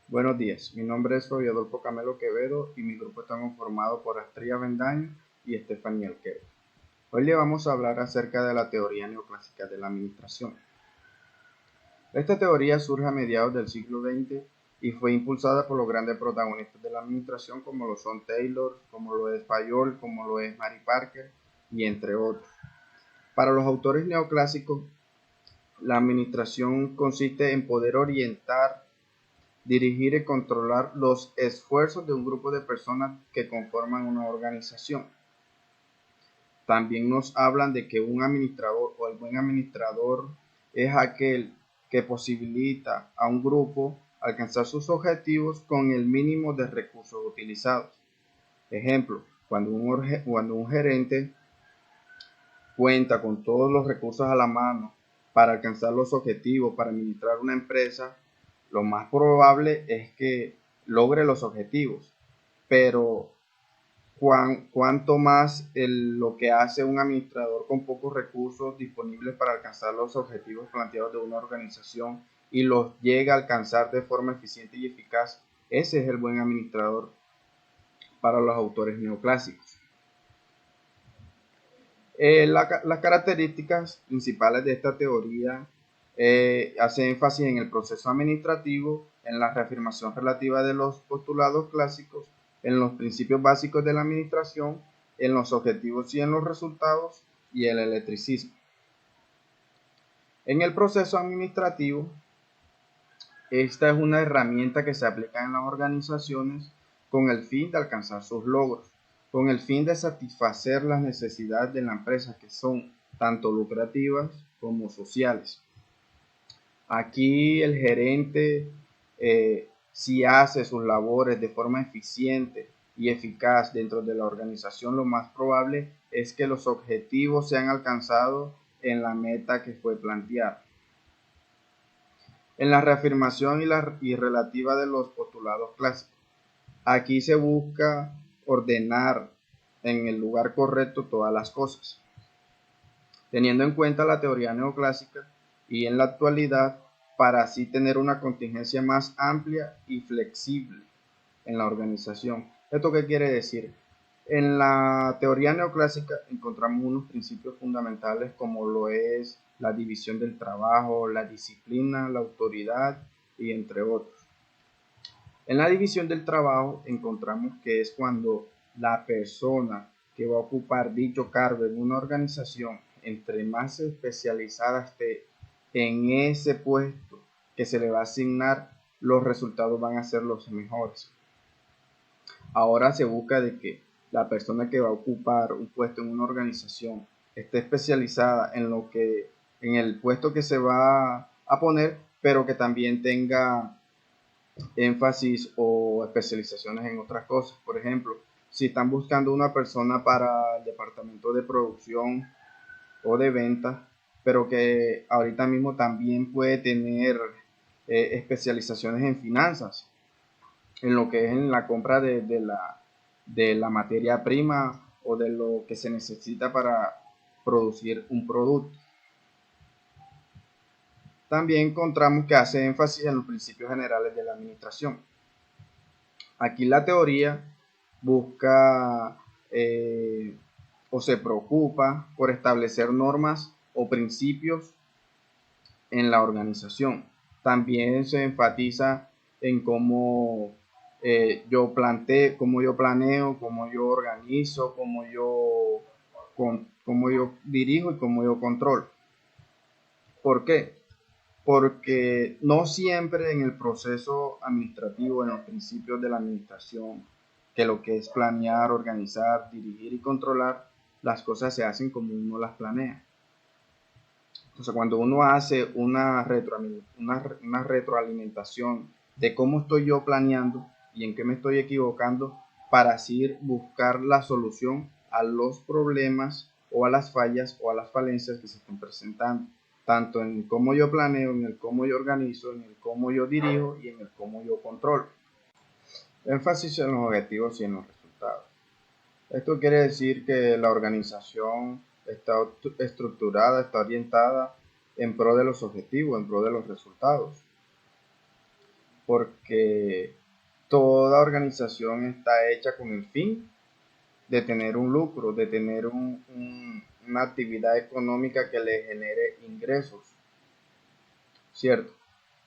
Buenos días, mi nombre es Fabio Adolfo Camelo Quevedo y mi grupo está conformado por Astrid Avendaño y Estefanía Alquero. Hoy le vamos a hablar acerca de la teoría neoclásica de la administración. Esta teoría surge a mediados del siglo XX y fue impulsada por los grandes protagonistas de la administración como lo son Taylor, como lo es Fayol, como lo es Mary Parker y entre otros. Para los autores neoclásicos, la administración consiste en poder orientar, dirigir y controlar los esfuerzos de un grupo de personas que conforman una organización. También nos hablan de que un administrador o el buen administrador es aquel que posibilita a un grupo alcanzar sus objetivos con el mínimo de recursos utilizados. Ejemplo, cuando un gerente cuenta con todos los recursos a la mano para alcanzar los objetivos, para administrar una empresa, lo más probable es que logre los objetivos, pero cuanto más lo que hace un administrador con pocos recursos disponibles para alcanzar los objetivos planteados de una organización y los llega a alcanzar de forma eficiente y eficaz, ese es el buen administrador para los autores neoclásicos. Las características principales de esta teoría hace énfasis en el proceso administrativo, en la reafirmación relativa de los postulados clásicos, en los principios básicos de la administración, en los objetivos y en los resultados, y el electricismo. En el proceso administrativo, esta es una herramienta que se aplica en las organizaciones con el fin de alcanzar sus logros, con el fin de satisfacer las necesidades de la empresa que son tanto lucrativas como sociales. Aquí el gerente, si hace sus labores de forma eficiente y eficaz dentro de la organización, lo más probable es que los objetivos sean alcanzados en la meta que fue planteada. En la reafirmación y relativa de los postulados clásicos. Aquí se busca ordenar en el lugar correcto todas las cosas, teniendo en cuenta la teoría neoclásica y en la actualidad para así tener una contingencia más amplia y flexible en la organización. ¿Esto qué quiere decir? En la teoría neoclásica encontramos unos principios fundamentales como lo es la división del trabajo, la disciplina, la autoridad y entre otros. En la división del trabajo encontramos que es cuando la persona que va a ocupar dicho cargo en una organización, entre más especializada esté en ese puesto que se le va a asignar, los resultados van a ser los mejores. Ahora se busca de que la persona que va a ocupar un puesto en una organización esté especializada en el puesto que se va a poner, pero que también tenga énfasis o especializaciones en otras cosas. Por ejemplo, si están buscando una persona para el departamento de producción o de ventas, pero que ahorita mismo también puede tener especializaciones en finanzas, en lo que es en la compra de la materia prima o de lo que se necesita para producir un producto. También encontramos que hace énfasis en los principios generales de la administración. Aquí la teoría busca o se preocupa por establecer normas o principios en la organización. También se enfatiza en cómo yo planeo, cómo yo organizo, cómo yo dirijo y cómo yo controlo. ¿Por qué? Porque no siempre en el proceso administrativo, en los principios de la administración, que lo que es planear, organizar, dirigir y controlar, las cosas se hacen como uno las planea. Entonces, cuando uno hace una retroalimentación de cómo estoy yo planeando y en qué me estoy equivocando, para así buscar la solución a los problemas o a las fallas o a las falencias que se están presentando, tanto en cómo yo planeo, en el cómo yo organizo, en el cómo yo dirijo y en el cómo yo controlo. Énfasis en los objetivos y en los resultados. Esto quiere decir que la organización está estructurada, está orientada en pro de los objetivos, en pro de los resultados. porque toda organización está hecha con el fin de tener un lucro, de tener una actividad económica que le genere ingresos, ¿cierto?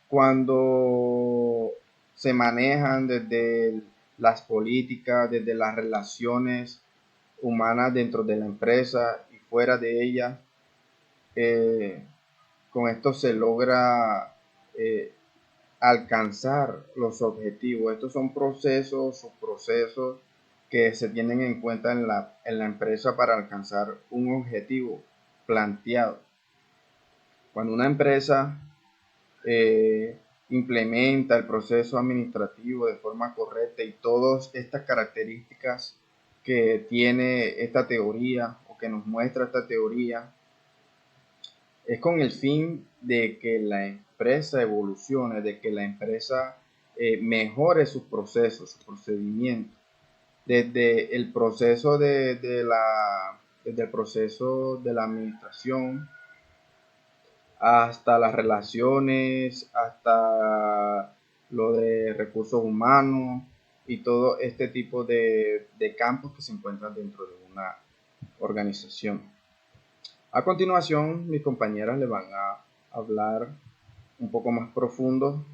Cuando se manejan desde las políticas, desde las relaciones humanas dentro de la empresa y fuera de ella, eh, con esto se logra alcanzar los objetivos. Estos son procesos, subprocesos que se tienen en cuenta en la empresa para alcanzar un objetivo planteado. Cuando una empresa implementa el proceso administrativo de forma correcta y todas estas características que tiene esta teoría o que nos muestra esta teoría, es con el fin de que la empresa evolucione, de que la empresa mejore sus procesos, sus procedimientos. Desde el proceso desde el proceso de la administración hasta las relaciones, hasta lo de recursos humanos y todo este tipo de campos que se encuentran dentro de una organización. A continuación, mis compañeras le van a hablar un poco más profundo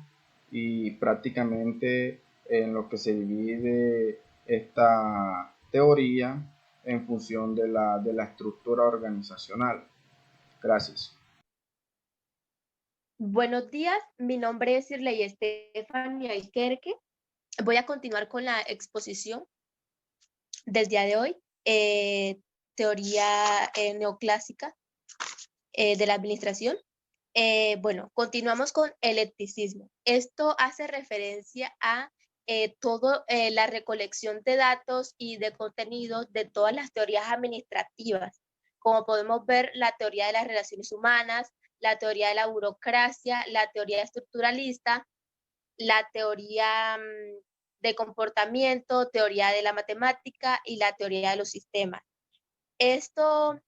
y prácticamente en lo que se divide esta teoría en función de la estructura organizacional. Gracias. Buenos días, mi nombre es Irley Estefania Ikerke. Voy a continuar con la exposición del día de hoy, teoría neoclásica de la administración. Bueno, continuamos con el etnicismo. Esto hace referencia a toda la recolección de datos y de contenidos de todas las teorías administrativas. Como podemos ver, la teoría de las relaciones humanas, la teoría de la burocracia, la teoría estructuralista, la teoría de comportamiento, teoría de la matemática y la teoría de los sistemas. Esto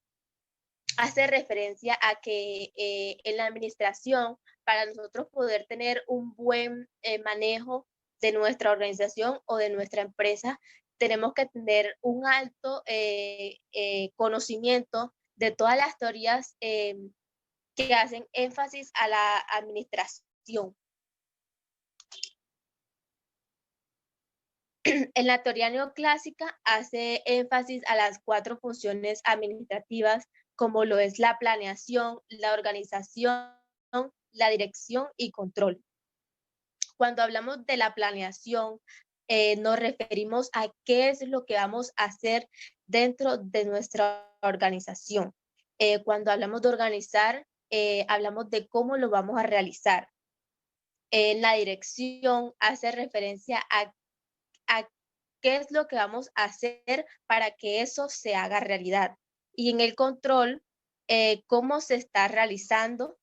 hace referencia a que en la administración, para nosotros poder tener un buen manejo de nuestra organización o de nuestra empresa, tenemos que tener un alto conocimiento de todas las teorías que hacen énfasis a la administración. En la teoría neoclásica hace énfasis a las 4 funciones administrativas, como lo es la planeación, la organización, la dirección y control. Cuando hablamos de la planeación, nos referimos a qué es lo que vamos a hacer dentro de nuestra organización. Cuando hablamos de organizar, hablamos de cómo lo vamos a realizar. La dirección hace referencia a qué es lo que vamos a hacer para que eso se haga realidad. Y en el control, cómo se está realizando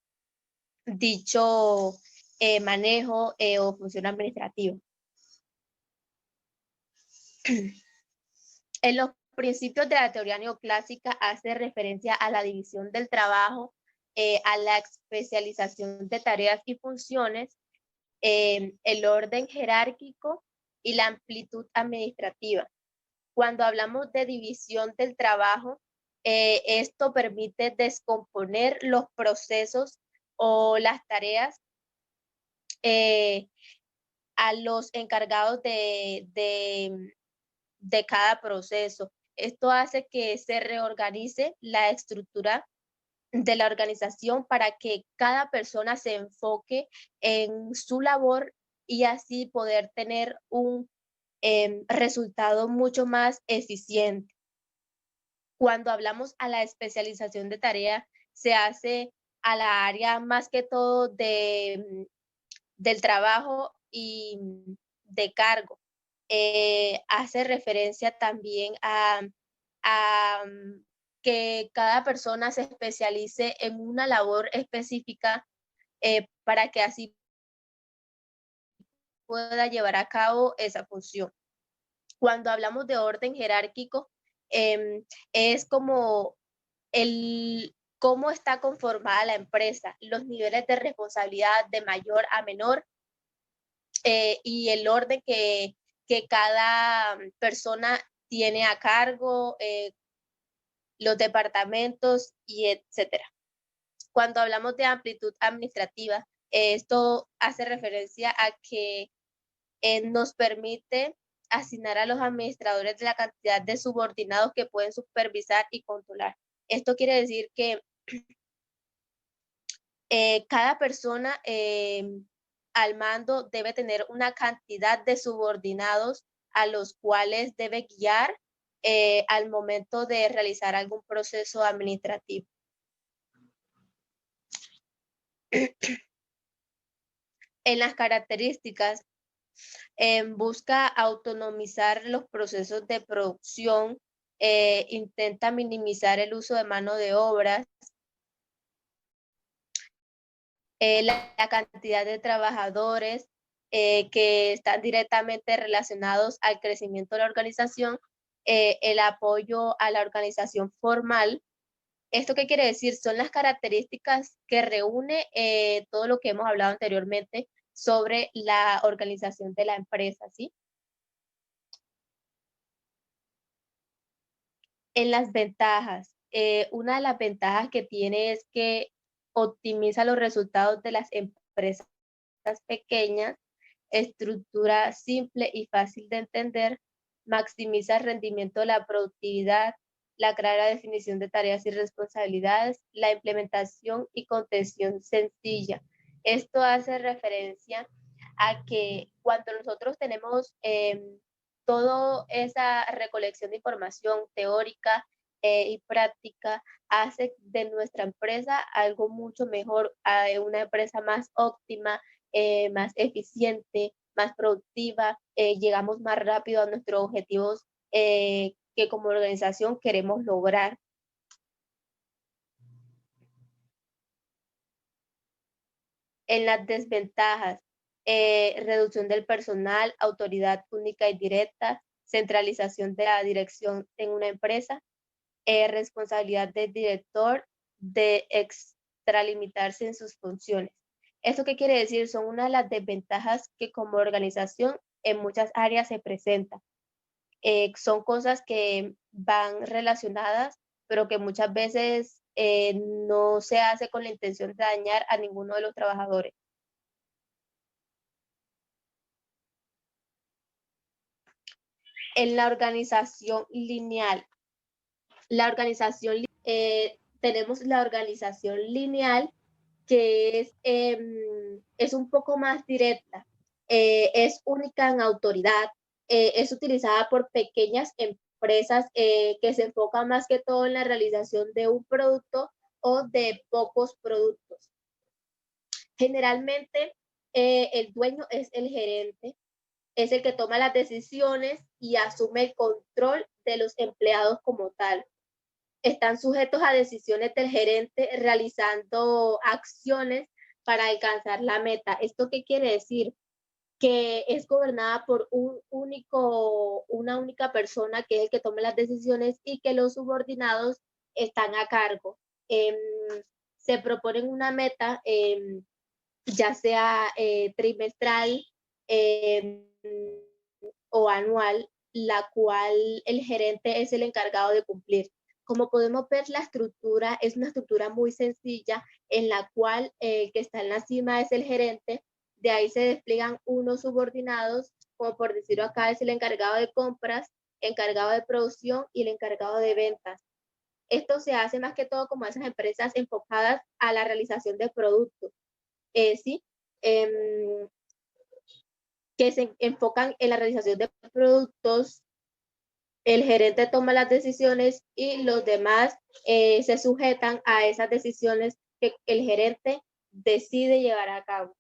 dicho manejo o función administrativa. En los principios de la teoría neoclásica hace referencia a la división del trabajo, a la especialización de tareas y funciones, el orden jerárquico y la amplitud administrativa. Cuando hablamos de división del trabajo, esto permite descomponer los procesos o las tareas a los encargados de cada proceso. Esto hace que se reorganice la estructura de la organización para que cada persona se enfoque en su labor y así poder tener un resultado mucho más eficiente. Cuando hablamos a la especialización de tarea, se hace a la área más que todo del trabajo y de cargo. Hace referencia también a que cada persona se especialice en una labor específica para que así pueda llevar a cabo esa función. Cuando hablamos de orden jerárquico, es como cómo está conformada la empresa, los niveles de responsabilidad de mayor a menor y el orden que cada persona tiene a cargo, los departamentos y etcétera. Cuando hablamos de amplitud administrativa, esto hace referencia a que nos permite asignar a los administradores de la cantidad de subordinados que pueden supervisar y controlar. Esto quiere decir que cada persona al mando debe tener una cantidad de subordinados a los cuales debe guiar al momento de realizar algún proceso administrativo. En las características, busca autonomizar los procesos de producción, intenta minimizar el uso de mano de obra, la cantidad de trabajadores que están directamente relacionados al crecimiento de la organización, el apoyo a la organización formal. ¿Esto qué quiere decir? Son las características que reúne todo lo que hemos hablado anteriormente sobre la organización de la empresa, ¿sí? En las ventajas, una de las ventajas que tiene es que optimiza los resultados de las empresas pequeñas, estructura simple y fácil de entender, maximiza el rendimiento de la productividad, la clara definición de tareas y responsabilidades, la implementación y contención sencilla. Esto hace referencia a que cuando nosotros tenemos toda esa recolección de información teórica y práctica, hace de nuestra empresa algo mucho mejor, una empresa más óptima, más eficiente, más productiva, llegamos más rápido a nuestros objetivos que como organización queremos lograr. En las desventajas, reducción del personal, autoridad única y directa, centralización de la dirección en una empresa, responsabilidad del director de extralimitarse en sus funciones. ¿Esto qué quiere decir? Son una de las desventajas que como organización en muchas áreas se presentan. Son cosas que van relacionadas, pero que muchas veces no se hace con la intención de dañar a ninguno de los trabajadores. En la organización lineal, tenemos la organización lineal que es un poco más directa, es única en autoridad, es utilizada por pequeñas empresas que se enfocan más que todo en la realización de un producto o de pocos productos. Generalmente el dueño es el gerente, es el que toma las decisiones y asume el control de los empleados como tal. Están sujetos a decisiones del gerente realizando acciones para alcanzar la meta. ¿Esto qué quiere decir? Que es gobernada por una única persona que es el que tome las decisiones y que los subordinados están a cargo. Se proponen una meta, ya sea trimestral o anual, la cual el gerente es el encargado de cumplir. Como podemos ver, la estructura es una estructura muy sencilla en la cual el que está en la cima es el gerente, de ahí se despliegan unos subordinados, como por decirlo acá es el encargado de compras, encargado de producción y el encargado de ventas. Esto se hace más que todo como esas empresas enfocadas a la realización de productos, ¿sí? Que se enfocan en la realización de productos, el gerente toma las decisiones y los demás se sujetan a esas decisiones que el gerente decide llevar a cabo.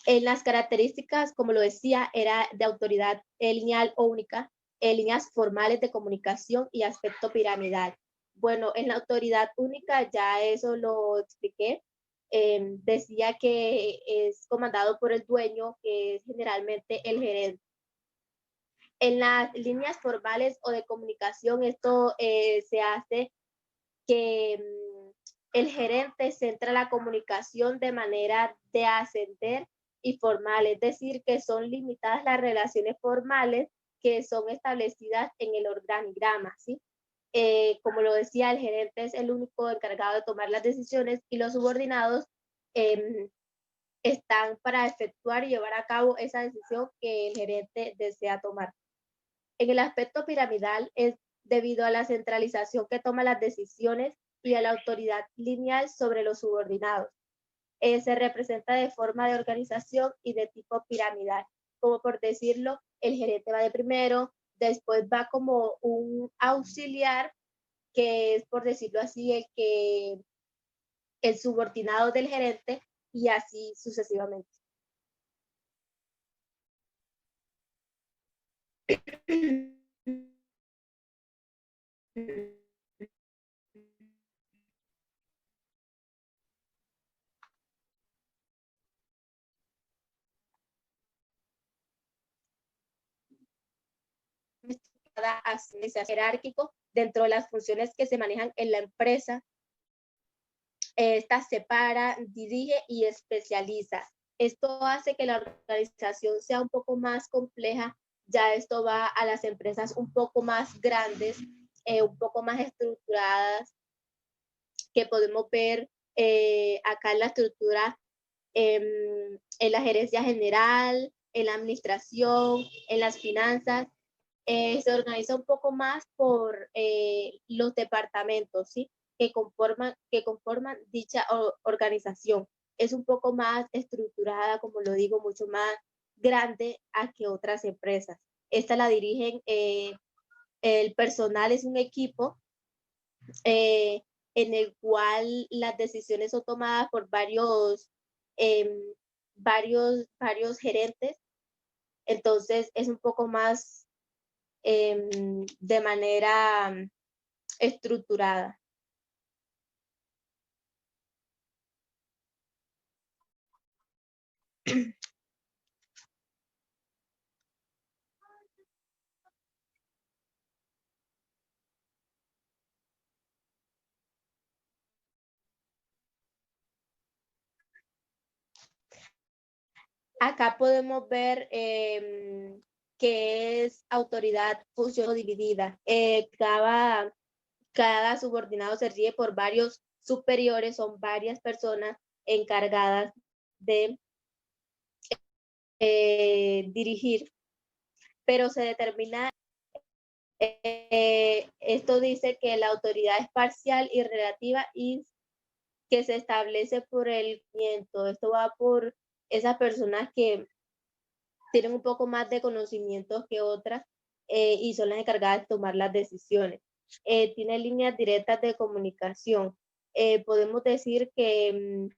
En las características, como lo decía, era de autoridad lineal o única, líneas formales de comunicación y aspecto piramidal. Bueno, en la autoridad única ya eso lo expliqué. Decía que es comandado por el dueño, que es generalmente el gerente. En las líneas formales o de comunicación, esto se hace que el gerente centra la comunicación de manera de ascender y formal, es decir, que son limitadas las relaciones formales que son establecidas en el organigrama, ¿sí? Como lo decía, el gerente es el único encargado de tomar las decisiones y los subordinados están para efectuar y llevar a cabo esa decisión que el gerente desea tomar. En el aspecto piramidal es debido a la centralización que toma las decisiones y a la autoridad lineal sobre los subordinados. Se representa de forma de organización y de tipo piramidal. Como por decirlo, el gerente va de primero, después va como un auxiliar, que es por decirlo así, el subordinado del gerente, y así sucesivamente. Cada jerárquico dentro de las funciones que se manejan en la empresa. Esta separa, dirige y especializa. Esto hace que la organización sea un poco más compleja. Ya esto va a las empresas un poco más grandes, un poco más estructuradas, que podemos ver acá en la estructura, en la gerencia general, en la administración, en las finanzas. Se organiza un poco más por los departamentos, ¿sí? Que conforman dicha organización. Es un poco más estructurada, como lo digo, mucho más grande a que otras empresas. Esta la dirigen, el personal es un equipo eh, en el cual las decisiones son tomadas por eh, varios gerentes. Entonces es un poco más de manera estructurada. Acá podemos ver qué es autoridad, función dividida. Cada subordinado se rige por varios superiores, son varias personas encargadas de dirigir, pero se determina, esto dice que la autoridad es parcial y relativa y que se establece por el conocimiento. Esto va por esas personas que tienen un poco más de conocimiento que otras y son las encargadas de tomar las decisiones. Tiene líneas directas de comunicación. Podemos decir que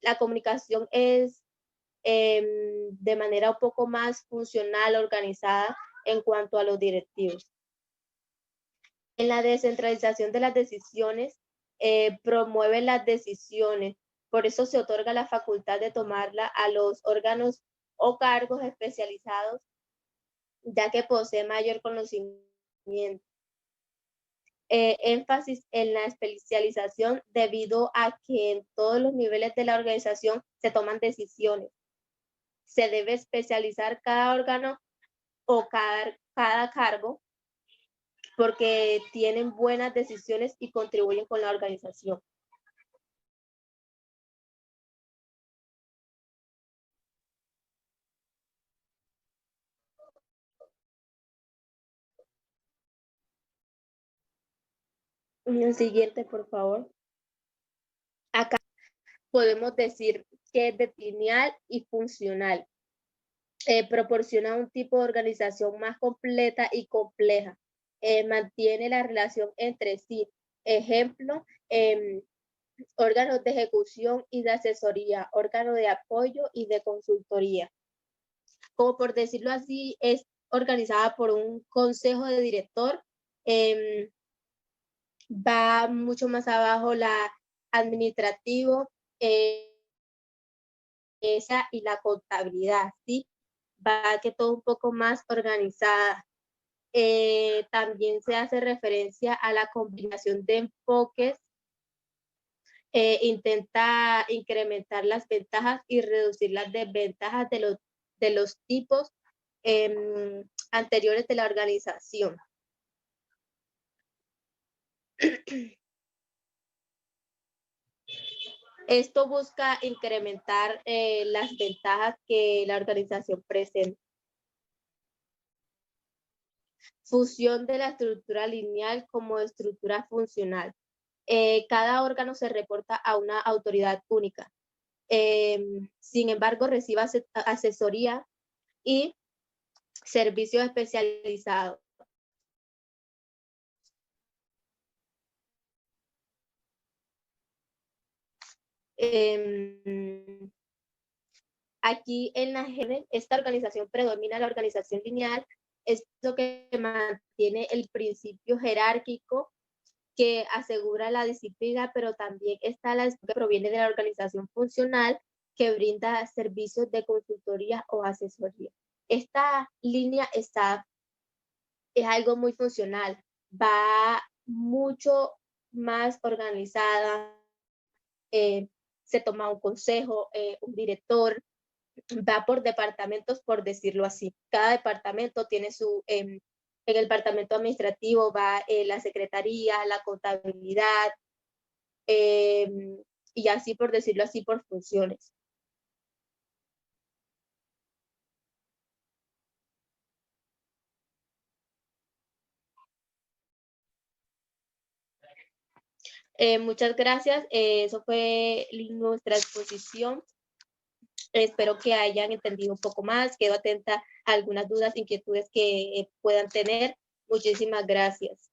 la comunicación es de manera un poco más funcional, organizada en cuanto a los directivos. En la descentralización de las decisiones, promueve las decisiones, por eso se otorga la facultad de tomarla a los órganos o cargos especializados, ya que posee mayor conocimiento. Énfasis en la especialización debido a que en todos los niveles de la organización se toman decisiones. Se debe especializar cada órgano o cada cargo porque tienen buenas decisiones y contribuyen con la organización. El siguiente, por favor. Acá podemos decir que es lineal y funcional. Proporciona un tipo de organización más completa y compleja. Mantiene la relación entre sí. Ejemplo, órganos de ejecución y de asesoría, órganos de apoyo y de consultoría. Como por decirlo así, es organizada por un consejo de director. Va mucho más abajo la administrativo, esa y la contabilidad, ¿sí? Va que todo un poco más organizada. También se hace referencia a la combinación de enfoques, intenta incrementar las ventajas y reducir las desventajas de los tipos anteriores de la organización. Esto busca incrementar las ventajas que la organización presenta. Fusión de la estructura lineal como estructura funcional. Cada órgano se reporta a una autoridad única. Sin embargo, recibe asesoría y servicios especializados. Aquí en la GENE, esta organización predomina la organización lineal, es lo que mantiene el principio jerárquico que asegura la disciplina, pero también está la que proviene de la organización funcional que brinda servicios de consultoría o asesoría. Esta línea es algo muy funcional, va mucho más organizada, se toma un consejo, un director, va por departamentos, por decirlo así. Cada departamento tiene en el departamento administrativo va la secretaría, la contabilidad, y así por decirlo así, por funciones. Muchas gracias. Eso fue nuestra exposición. Espero que hayan entendido un poco más. Quedo atenta a algunas dudas, inquietudes que puedan tener. Muchísimas gracias.